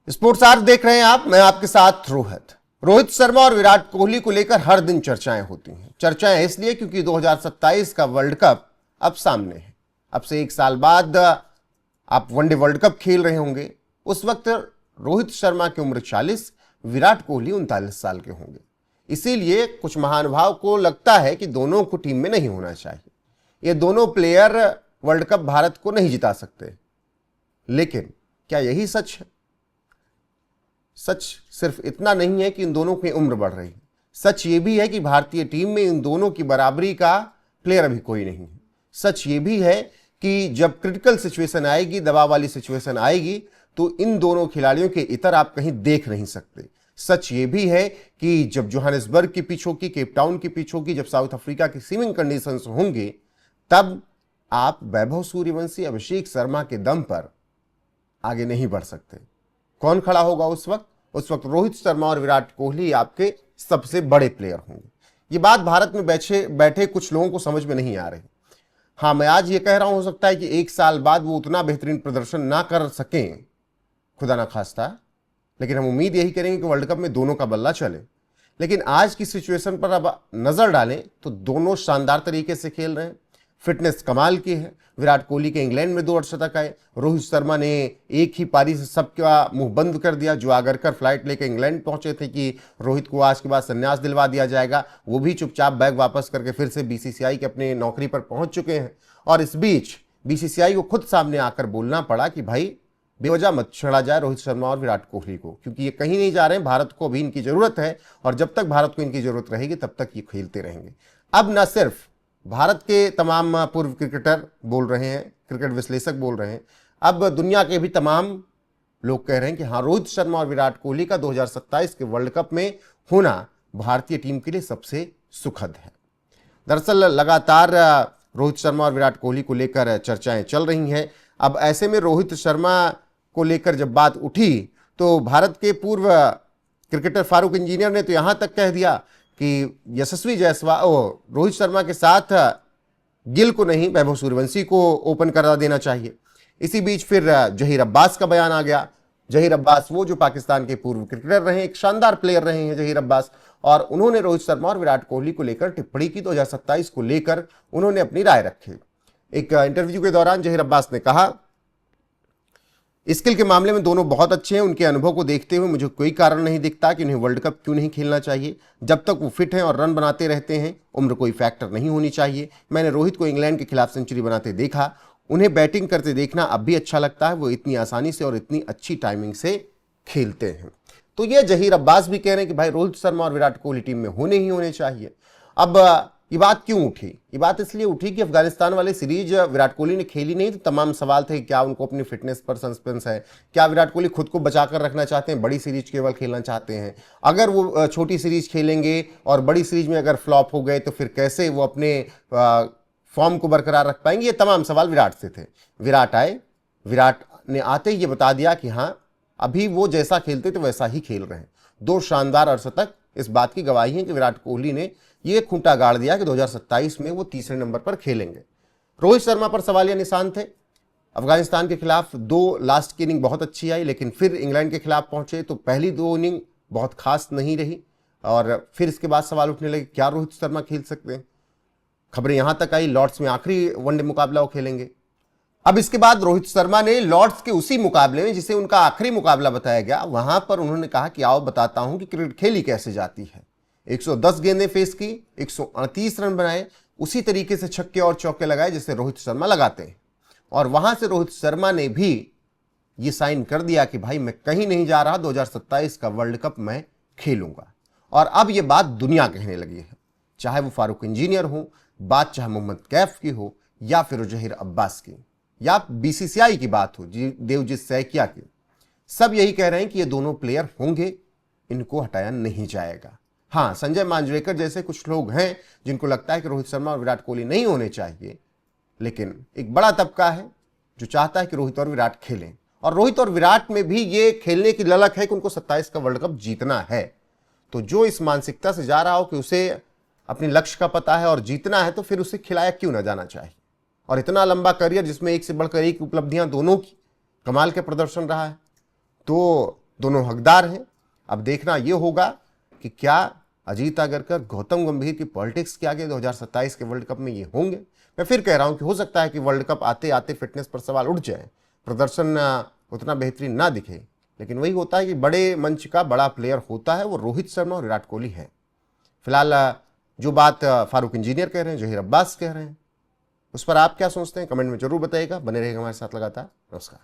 Sports arc देख रहे हैं आप, मैं आपके साथ रोहित। रोहित शर्मा और विराट कोहली को लेकर हर दिन चर्चाएं होती हैं। चर्चाएं इसलिए क्योंकि 2027 का वर्ल्ड कप अब सामने है। अब से एक साल बाद आप वनडे वर्ल्ड कप खेल रहे होंगे। उस वक्त रोहित शर्मा की उम्र 40, विराट कोहली 39 साल के होंगे। इसीलिए कुछ महानुभाव को लगता है कि दोनों को टीम में नहीं होना चाहिए। ये दोनों प्लेयर वर्ल्ड कप भारत को नहीं जिता सकते। लेकिन क्या यही सच है? सच सिर्फ इतना नहीं है कि इन दोनों की उम्र बढ़ रही है, सच ये भी है कि भारतीय टीम में इन दोनों की बराबरी का प्लेयर अभी कोई नहीं है। सच ये भी है कि जब क्रिटिकल सिचुएशन आएगी, दबाव वाली सिचुएशन आएगी, तो इन दोनों खिलाड़ियों के इतर आप कहीं देख नहीं सकते। सच ये भी है कि जब जोहानिसबर्ग की पिच होगी, केप टाउन की पिच होगी, जब साउथ अफ्रीका की सीमिंग कंडीशंस होंगे, तब आप वैभव सूर्यवंशी, अभिषेक शर्मा के दम पर आगे नहीं बढ़ सकते। कौन खड़ा होगा उस वक्त? उस वक्त रोहित शर्मा और विराट कोहली आपके सबसे बड़े प्लेयर होंगे। ये बात भारत में बैठे कुछ लोगों को समझ में नहीं आ रही। हाँ, मैं आज ये कह रहा हूं, हो सकता है कि एक साल बाद वो उतना बेहतरीन प्रदर्शन ना कर सकें, खुदा ना खास्ता, लेकिन हम उम्मीद यही करेंगे कि वर्ल्ड कप में दोनों का बल्ला चले। लेकिन आज की सिचुएशन पर अब नजर डालें तो दोनों शानदार तरीके से खेल रहे हैं। फिटनेस कमाल की है। विराट कोहली के इंग्लैंड में 2 अर्धशतक आए। रोहित शर्मा ने एक ही पारी से सबका मुंह बंद कर दिया। जो आगरकर फ्लाइट लेकर इंग्लैंड पहुंचे थे कि रोहित को आज के बाद संन्यास दिलवा दिया जाएगा, वो भी चुपचाप बैग वापस करके फिर से बीसीसीआई के अपने नौकरी पर पहुंच चुके हैं। और इस बीच बीसीसीआई को खुद सामने आकर बोलना पड़ा कि भाई बेवजह मत छेड़ा जाए रोहित शर्मा और विराट कोहली को, क्योंकि ये कहीं नहीं जा रहे हैं। भारत को अभी इनकी जरूरत है और जब तक भारत को इनकी जरूरत रहेगी तब तक ये खेलते रहेंगे। अब न सिर्फ भारत के तमाम पूर्व क्रिकेटर बोल रहे हैं, क्रिकेट विश्लेषक बोल रहे हैं, अब दुनिया के भी तमाम लोग कह रहे हैं कि हाँ, रोहित शर्मा और विराट कोहली का 2027 के वर्ल्ड कप में होना भारतीय टीम के लिए सबसे सुखद है। दरअसल लगातार रोहित शर्मा और विराट कोहली को लेकर चर्चाएं चल रही हैं। अब ऐसे में रोहित शर्मा को लेकर जब बात उठी तो भारत के पूर्व क्रिकेटर फारूक इंजीनियर ने तो यहां तक कह दिया कि यशस्वी जायसवाल रोहित शर्मा के साथ गिल को नहीं, वैभव सूर्यवंशी को ओपन करा देना चाहिए। इसी बीच फिर जहीर अब्बास का बयान आ गया। जहीर अब्बास, वो जो पाकिस्तान के पूर्व क्रिकेटर रहे, एक शानदार प्लेयर रहे हैं जहीर अब्बास, और उन्होंने रोहित शर्मा और विराट कोहली को लेकर टिप्पणी की। 2027 को लेकर उन्होंने अपनी राय रखी। एक इंटरव्यू के दौरान जहीर अब्बास ने कहा, स्किल के मामले में दोनों बहुत अच्छे हैं। उनके अनुभव को देखते हुए मुझे कोई कारण नहीं दिखता कि उन्हें वर्ल्ड कप क्यों नहीं खेलना चाहिए। जब तक वो फिट हैं और रन बनाते रहते हैं, उम्र कोई फैक्टर नहीं होनी चाहिए। मैंने रोहित को इंग्लैंड के खिलाफ सेंचुरी बनाते देखा। उन्हें बैटिंग करते देखना अब भी अच्छा लगता है। वो इतनी आसानी से और इतनी अच्छी टाइमिंग से खेलते हैं। तो ये जहीर अब्बास भी कह रहे हैं कि भाई रोहित शर्मा और विराट कोहली टीम में होने ही होने चाहिए। अब ये बात क्यों उठी? ये बात इसलिए उठी कि अफगानिस्तान वाले सीरीज विराट कोहली ने खेली नहीं, तो तमाम सवाल थे कि क्या उनको अपनी फिटनेस पर सस्पेंस है, क्या विराट कोहली खुद को बचाकर रखना चाहते हैं, बड़ी सीरीज केवल खेलना चाहते हैं। अगर वो छोटी सीरीज खेलेंगे और बड़ी सीरीज में अगर फ्लॉप हो गए तो फिर कैसे वो अपने फॉर्म को बरकरार रख पाएंगे। ये तमाम सवाल विराट से थे। विराट आए, विराट ने आते ही ये बता दिया कि हाँ, अभी वो जैसा खेलते थे वैसा ही खेल रहे हैं। 2 शानदार अर्धशतक इस बात की गवाही है कि विराट कोहली ने ये खूंटा गाड़ दिया कि 2027 में वो तीसरे नंबर पर खेलेंगे। रोहित शर्मा पर सवालिया निशान थे। अफगानिस्तान के खिलाफ 2 लास्ट की इनिंग बहुत अच्छी आई, लेकिन फिर इंग्लैंड के खिलाफ पहुंचे तो पहली 2 इनिंग बहुत खास नहीं रही और फिर इसके बाद सवाल उठने लगे, क्या रोहित शर्मा खेल सकते हैं। खबरें यहां तक आई लॉर्ड्स में आखिरी वनडे मुकाबला वो खेलेंगे। अब इसके बाद रोहित शर्मा ने लॉर्ड्स के उसी मुकाबले में, जिसे उनका आखिरी मुकाबला बताया गया, वहां पर उन्होंने कहा कि आओ बताता हूं कि क्रिकेट खेली कैसे जाती है। 110 गेंदें फेस की, 138 रन बनाए, उसी तरीके से छक्के और चौके लगाए जैसे रोहित शर्मा लगाते हैं। और वहां से रोहित शर्मा ने भी ये साइन कर दिया कि भाई मैं कहीं नहीं जा रहा, 2027 का वर्ल्ड कप मैं खेलूंगा। और अब ये बात दुनिया कहने लगी है, चाहे वो फारूक इंजीनियर हो, बात चाहे मोहम्मद कैफ की हो, या फिर जहीर अब्बास की, या बीसीसीआई की बात हो, देवजीत सैकिया की, सब यही कह रहे हैं कि ये दोनों प्लेयर होंगे, इनको हटाया नहीं जाएगा। हाँ, संजय मांजरेकर जैसे कुछ लोग हैं जिनको लगता है कि रोहित शर्मा और विराट कोहली नहीं होने चाहिए, लेकिन एक बड़ा तबका है जो चाहता है कि रोहित और विराट खेलें। और रोहित और विराट में भी ये खेलने की ललक है कि उनको 27 का वर्ल्ड कप जीतना है। तो जो इस मानसिकता से जा रहा हो कि उसे अपने लक्ष्य का पता है और जीतना है, तो फिर उसे खिलाया क्यों ना जाना चाहिए। और इतना लंबा करियर जिसमें एक से बढ़कर एक उपलब्धियां दोनों की कमाल के प्रदर्शन रहा है, तो दोनों हकदार हैं। अब देखना यह होगा कि क्या अजीत आगरकर, गौतम गंभीर की पॉलिटिक्स के आगे 2027 के वर्ल्ड कप में ये होंगे। मैं फिर कह रहा हूं कि हो सकता है कि वर्ल्ड कप आते आते फिटनेस पर सवाल उठ जाए, प्रदर्शन उतना बेहतरीन ना दिखे, लेकिन वही होता है कि बड़े मंच का बड़ा प्लेयर होता है, वो रोहित शर्मा और विराट कोहली है। फिलहाल जो बात फारूक इंजीनियर कह रहे हैं, जहीर अब्बास कह रहे हैं, उस पर आप क्या सोचते हैं, कमेंट में जरूर बताइएगा। बने रहेगा हमारे साथ लगातार। नमस्कार।